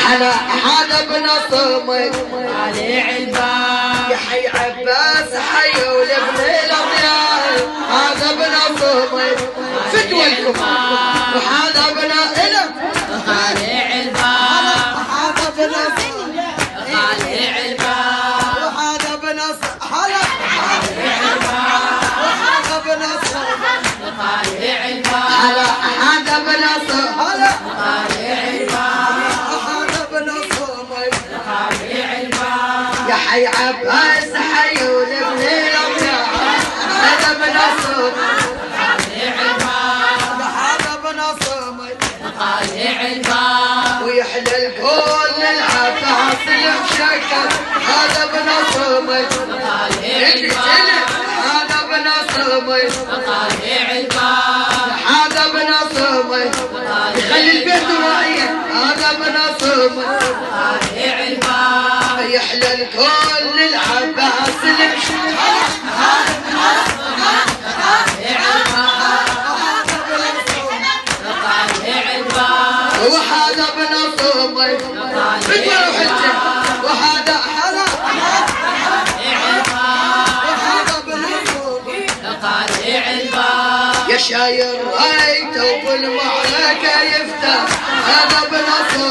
على هذا ابن صمد علي علبان يحيى عباس حي ولابن الاضياء هذا ابن صمد فتوى لكم وهذا ابن الم علي علبان هذا ابن علي علبان وهذا ابن هلا وهذا ابن علي علبان هلا هذا ابن هلا علي علبان وهذا ابن صمد علي علبان يحيى عباس حي ولابن الاضياء هذا ابن صمد علي علبان هذا ابن صمد علي علبان ويحلى الكون العباس المشكل هذا ابن صمد علي علبان هذا ابن صمد علي علبان هذا ابن صمد يخلي البيت رائية هذا ابن صمد علي علبان يحلى الكون العباس المشكل وهذا ابن صمد بدور وحجة وهذا حلا وهذا ابن صمد يا شاير رايته وبالمعركة يفتح هذا ابن صمد